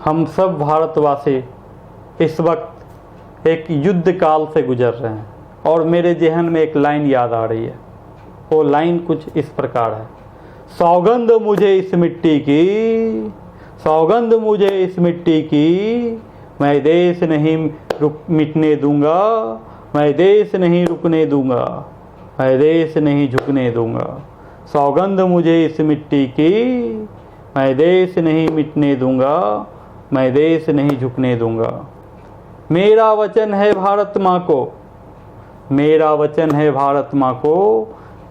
हम सब भारतवासी इस वक्त एक युद्ध काल से गुजर रहे हैं और मेरे जहन में एक लाइन याद आ रही है। वो लाइन कुछ इस प्रकार है। सौगंध मुझे इस मिट्टी की, सौगंध मुझे इस मिट्टी की, मैं देश नहीं मिटने दूंगा, मैं देश नहीं रुकने दूंगा, मैं देश नहीं झुकने दूंगा। सौगंध मुझे इस मिट्टी की, मैं देश नहीं मिटने दूंगा, मैं देश नहीं झुकने दूंगा। मेरा वचन है भारत माँ को, मेरा वचन है भारत माँ को,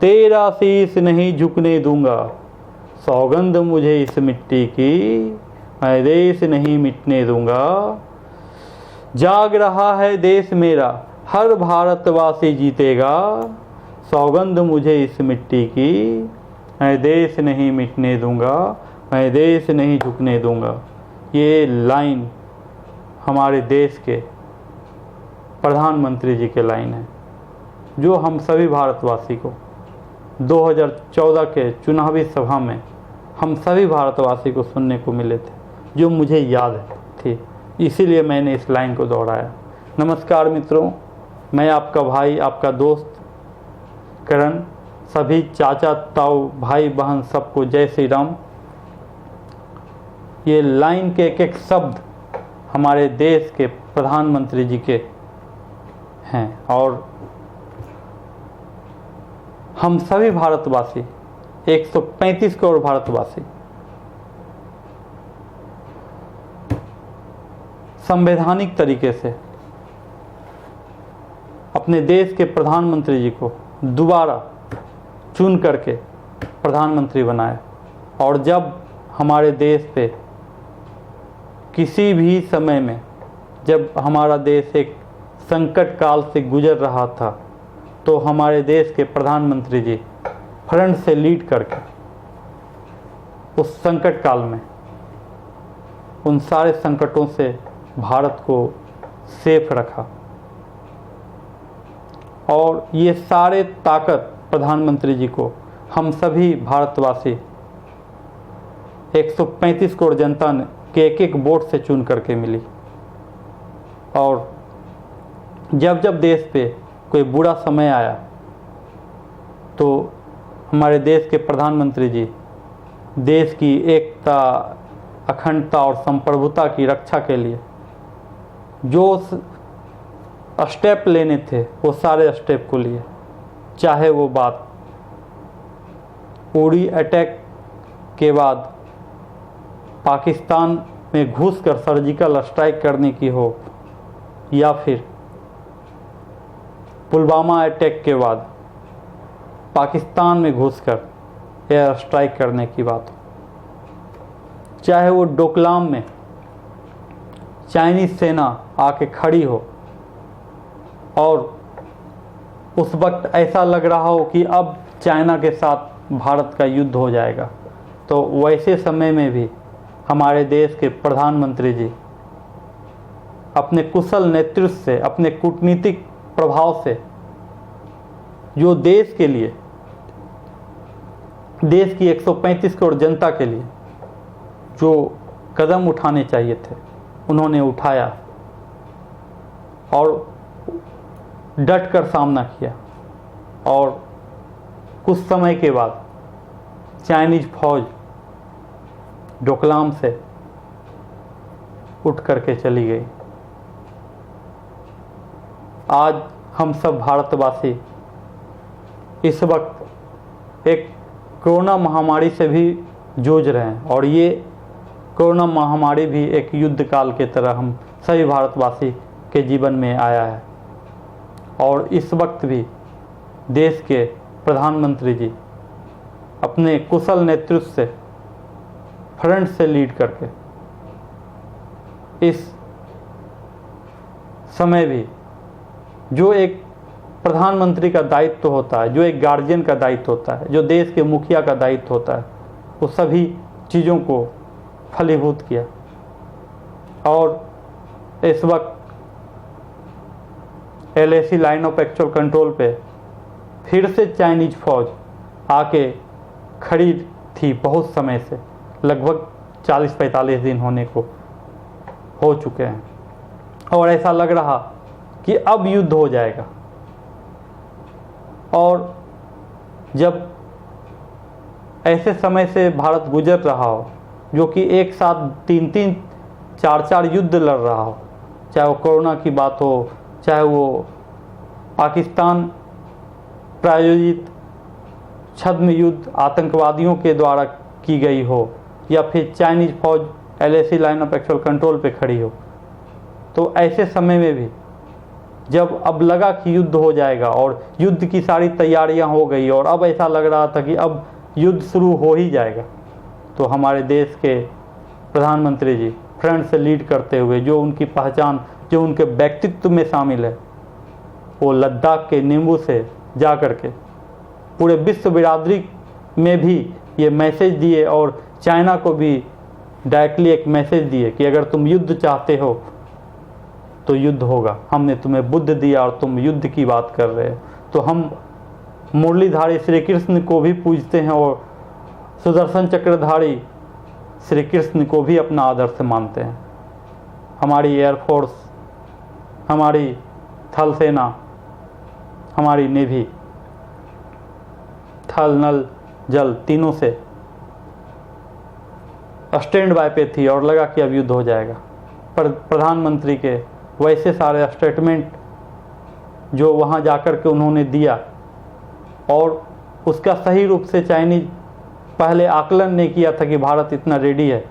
तेरा शीश नहीं झुकने दूंगा। सौगंध मुझे इस मिट्टी की, मैं देश नहीं मिटने दूंगा। जाग रहा है देश मेरा, हर भारतवासी जीतेगा। सौगंध मुझे इस मिट्टी की, मैं देश नहीं मिटने दूंगा, मैं देश नहीं झुकने दूंगा। ये लाइन हमारे देश के प्रधानमंत्री जी के लाइन है, जो हम सभी भारतवासी को 2014 के चुनावी सभा में हम सभी भारतवासी को सुनने को मिले थे, जो मुझे याद थी। इसीलिए मैंने इस लाइन को दोहराया। नमस्कार मित्रों, मैं आपका भाई, आपका दोस्त करण। सभी चाचा ताऊ भाई बहन सबको जय श्री राम। ये लाइन के एक एक शब्द हमारे देश के प्रधानमंत्री जी के हैं और हम सभी भारतवासी 135 करोड़ भारतवासी संवैधानिक तरीके से अपने देश के प्रधानमंत्री जी को दोबारा चुन करके प्रधानमंत्री बनाए। और जब हमारे देश पे किसी भी समय में जब हमारा देश एक संकट काल से गुजर रहा था, तो हमारे देश के प्रधानमंत्री जी फ्रंट से लीड करके उस संकट काल में उन सारे संकटों से भारत को सेफ रखा। और ये सारे ताकत प्रधानमंत्री जी को हम सभी भारतवासी 135 करोड़ जनता ने के एक एक वोट से चुन करके मिली। और जब जब देश पे कोई बुरा समय आया, तो हमारे देश के प्रधानमंत्री जी देश की एकता, अखंडता और संप्रभुता की रक्षा के लिए जो स्टेप लेने थे, वो सारे स्टेप को लिए। चाहे वो बात उड़ी अटैक के बाद पाकिस्तान में घुसकर सर्जिकल स्ट्राइक करने की हो, या फिर पुलवामा अटैक के बाद पाकिस्तान में घुसकर एयर स्ट्राइक करने की बात हो, चाहे वो डोकलाम में चाइनीज सेना आके खड़ी हो और उस वक्त ऐसा लग रहा हो कि अब चाइना के साथ भारत का युद्ध हो जाएगा, तो वैसे समय में भी हमारे देश के प्रधानमंत्री जी अपने कुशल नेतृत्व से, अपने कूटनीतिक प्रभाव से, जो देश के लिए, देश की 135 करोड़ जनता के लिए जो कदम उठाने चाहिए थे, उन्होंने उठाया और डट कर सामना किया। और कुछ समय के बाद चाइनीज फौज डोकलाम से उठ करके चली गई। आज हम सब भारतवासी इस वक्त एक कोरोना महामारी से भी जूझ रहे हैं, और ये कोरोना महामारी भी एक युद्ध काल के तरह हम सभी भारतवासी के जीवन में आया है। और इस वक्त भी देश के प्रधानमंत्री जी अपने कुशल नेतृत्व से फ्रंट से लीड करके इस समय भी जो एक प्रधानमंत्री का दायित्व होता है, जो एक गार्जियन का दायित्व होता है, जो देश के मुखिया का दायित्व होता है, वो सभी चीज़ों को फलीभूत किया। और इस वक्त LAC line of actual control पे फिर से चाइनीज फौज आके खड़ी थी बहुत समय से, लगभग 40-45 दिन होने को। हो चुके हैं और ऐसा लग रहा कि अब युद्ध हो जाएगा। और जब ऐसे समय से भारत गुजर रहा हो, जो कि एक साथ 3-3 4-4 युद्ध लड़ रहा हो, चाहे वो कोरोना की बात हो, चाहे वो पाकिस्तान प्रायोजित छद्म युद्ध आतंकवादियों के द्वारा की गई हो, या फिर चाइनीज फौज LAC line of actual control पे खड़ी हो, तो ऐसे समय में भी जब अब लगा कि युद्ध हो जाएगा और युद्ध की सारी तैयारियां हो गई और अब ऐसा लग रहा था कि अब युद्ध शुरू हो ही जाएगा, तो हमारे देश के प्रधानमंत्री जी फ्रंट से लीड करते हुए, जो उनकी पहचान, जो उनके व्यक्तित्व में शामिल है, वो लद्दाख के नींबू से जा कर के पूरे विश्व बिरादरी में भी ये मैसेज दिए और चाइना को भी डायरेक्टली एक मैसेज दिए कि अगर तुम युद्ध चाहते हो तो युद्ध होगा, हमने तुम्हें बुद्ध दिया और तुम युद्ध की बात कर रहे हो। तो हम मुरलीधारी श्री कृष्ण को भी पूजते हैं और सुदर्शन चक्रधारी श्री कृष्ण को भी अपना आदर्श मानते हैं। हमारी एयरफोर्स, हमारी थल सेना, हमारी नेवी, थल नल जल तीनों से स्टैंड बाय पे थी और लगा कि अब युद्ध हो जाएगा। पर प्रधानमंत्री के वैसे सारे स्टेटमेंट जो वहाँ जाकर के उन्होंने दिया, और उसका सही रूप से चाइनीज पहले आकलन नहीं किया था कि भारत इतना रेडी है,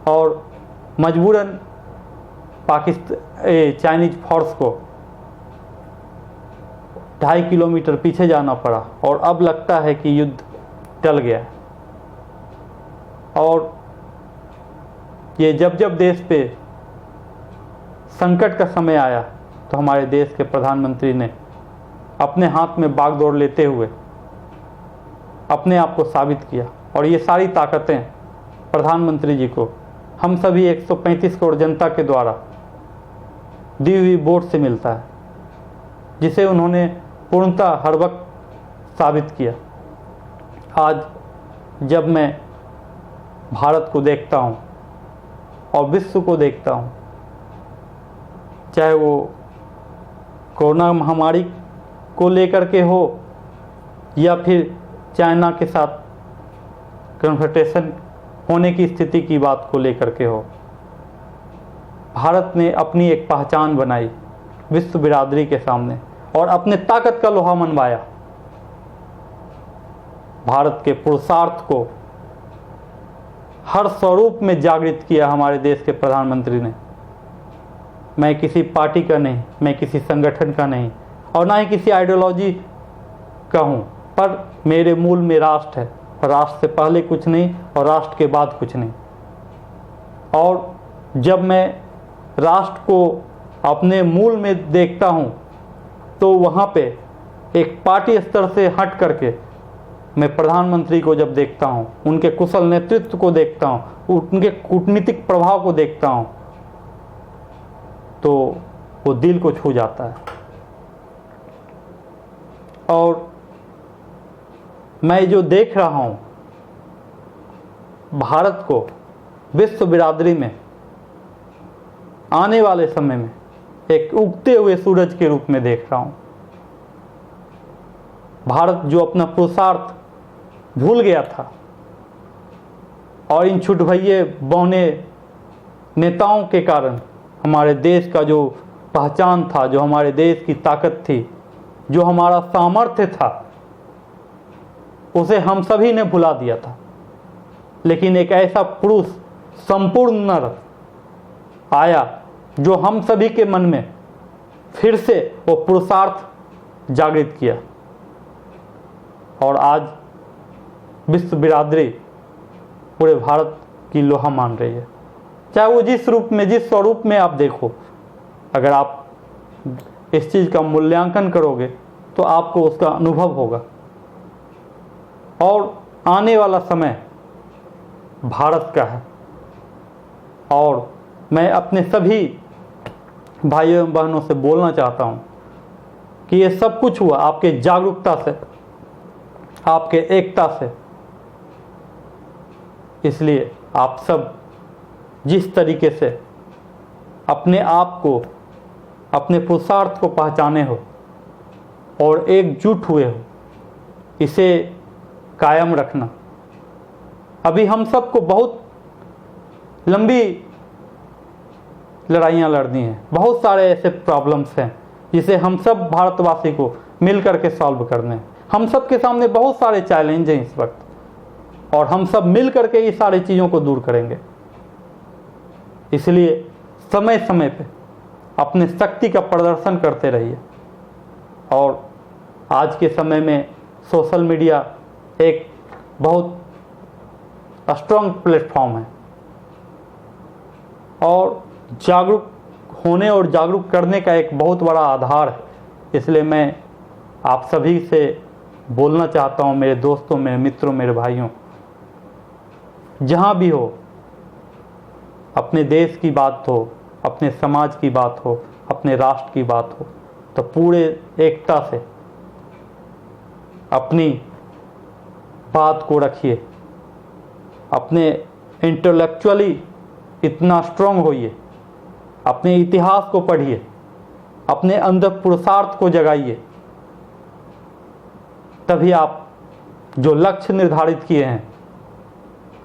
और मजबूरन चाइनीज फोर्स को 2.5 किलोमीटर पीछे जाना पड़ा और अब लगता है कि युद्ध टल गया है। और ये जब जब देश पे संकट का समय आया तो हमारे देश के प्रधानमंत्री ने अपने हाथ में बागडोर लेते हुए अपने आप को साबित किया, और ये सारी ताकतें प्रधानमंत्री जी को हम सभी 135 करोड़ जनता के द्वारा दी हुई वोट से मिलता है, जिसे उन्होंने पूर्णतः हर वक्त साबित किया। आज जब मैं भारत को देखता हूँ और विश्व को देखता हूँ, चाहे वो कोरोना महामारी को लेकर के हो या फिर चाइना के साथ कन्फ्रंटेशन होने की स्थिति की बात को लेकर के हो, भारत ने अपनी एक पहचान बनाई विश्व बिरादरी के सामने और अपने ताकत का लोहा मनवाया। भारत के पुरुषार्थ को हर स्वरूप में जागृत किया हमारे देश के प्रधानमंत्री ने। मैं किसी पार्टी का नहीं, मैं किसी संगठन का नहीं और ना ही किसी आइडियोलॉजी का हूँ, पर मेरे मूल में राष्ट्र है। राष्ट्र से पहले कुछ नहीं और राष्ट्र के बाद कुछ नहीं। और जब मैं राष्ट्र को अपने मूल में देखता हूँ तो वहाँ पे एक पार्टी स्तर से हट करके मैं प्रधानमंत्री को जब देखता हूँ, उनके कुशल नेतृत्व को देखता हूँ, उनके कूटनीतिक प्रभाव को देखता हूँ, तो वो दिल को छू जाता है। और मैं जो देख रहा हूँ, भारत को विश्व बिरादरी में आने वाले समय में एक उगते हुए सूरज के रूप में देख रहा हूँ। भारत जो अपना पुरुषार्थ भूल गया था और इन छुटभइये बौने नेताओं के कारण हमारे देश का जो पहचान था, जो हमारे देश की ताकत थी, जो हमारा सामर्थ्य था, उसे हम सभी ने भुला दिया था। लेकिन एक ऐसा पुरुष संपूर्ण नर आया जो हम सभी के मन में फिर से वो पुरुषार्थ जागृत किया, और आज विश्व बिरादरी पूरे भारत की लोहा मान रही है। चाहे वो जिस रूप में, जिस स्वरूप में आप देखो, अगर आप इस चीज़ का मूल्यांकन करोगे तो आपको उसका अनुभव होगा। और आने वाला समय भारत का है, और मैं अपने सभी भाइयों एवं बहनों से बोलना चाहता हूँ कि ये सब कुछ हुआ आपके जागरूकता से, आपके एकता से। इसलिए आप सब जिस तरीके से अपने आप को, अपने पुरुषार्थ को पहचाने हो और एकजुट हुए हो, इसे कायम रखना। अभी हम सबको बहुत लंबी लड़ाइयाँ लड़नी हैं, बहुत सारे ऐसे प्रॉब्लम्स हैं जिसे हम सब भारतवासी को मिल करके सॉल्व करने हैं। हम सब के सामने बहुत सारे चैलेंज हैं इस वक्त, और हम सब मिल करके ये सारी चीज़ों को दूर करेंगे। इसलिए समय समय पे अपने शक्ति का प्रदर्शन करते रहिए। और आज के समय में सोशल मीडिया एक बहुत स्ट्रॉन्ग प्लेटफॉर्म है, और जागरूक होने और जागरूक करने का एक बहुत बड़ा आधार है। इसलिए मैं आप सभी से बोलना चाहता हूँ, मेरे दोस्तों, मेरे मित्रों, मेरे भाइयों, जहाँ भी हो, अपने देश की बात हो, अपने समाज की बात हो, अपने राष्ट्र की बात हो, तो पूरे एकता से अपनी बात को रखिए। अपने इंटेलेक्चुअली इतना स्ट्रांग होइए, अपने इतिहास को पढ़िए, अपने अंदर पुरुषार्थ को जगाइए। तभी आप जो लक्ष्य निर्धारित किए हैं,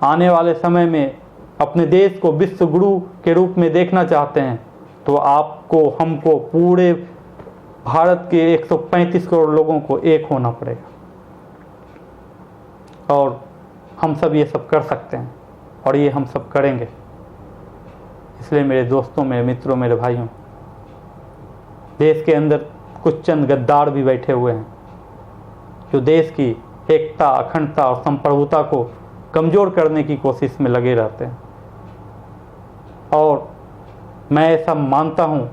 आने वाले समय में अपने देश को विश्व गुरु के रूप में देखना चाहते हैं, तो आपको, हमको, पूरे भारत के 135 करोड़ लोगों को एक होना पड़ेगा। और हम सब ये सब कर सकते हैं, और ये हम सब करेंगे। इसलिए मेरे दोस्तों, मेरे मित्रों, मेरे भाइयों, देश के अंदर कुछ चंद गद्दार भी बैठे हुए हैं जो देश की एकता, अखंडता और संप्रभुता को कमज़ोर करने की कोशिश में लगे रहते हैं। और मैं ऐसा मानता हूँ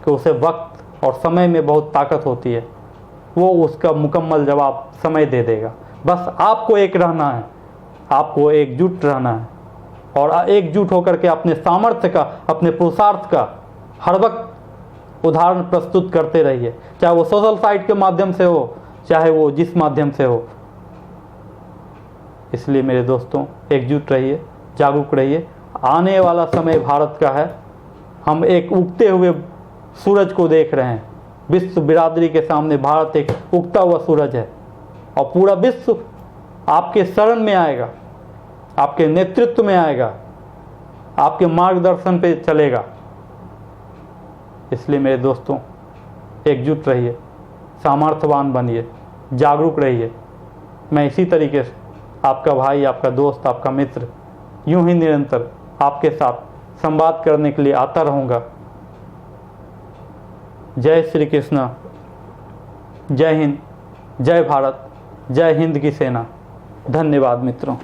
कि उसे वक्त और समय में बहुत ताकत होती है, वो उसका मुकम्मल जवाब समय दे देगा। बस आपको एक रहना है, आपको एकजुट रहना है, और एकजुट होकर के अपने सामर्थ्य का, अपने पुरुषार्थ का हर वक्त उदाहरण प्रस्तुत करते रहिए, चाहे वो सोशल साइट के माध्यम से हो, चाहे वो जिस माध्यम से हो। इसलिए मेरे दोस्तों, एकजुट रहिए, जागरूक रहिए। आने वाला समय भारत का है। हम एक उगते हुए सूरज को देख रहे हैं। विश्व बिरादरी के सामने भारत एक उगता हुआ सूरज है, और पूरा विश्व आपके शरण में आएगा, आपके नेतृत्व में आएगा, आपके मार्गदर्शन पे चलेगा। इसलिए मेरे दोस्तों, एकजुट रहिए, सामर्थ्यवान बनिए, जागरूक रहिए। मैं इसी तरीके से आपका भाई, आपका दोस्त, आपका मित्र, यूं ही निरंतर आपके साथ संवाद करने के लिए आता रहूँगा। जय श्री कृष्ण, जय हिंद, जय भारत, जय हिंद की सेना। धन्यवाद मित्रों।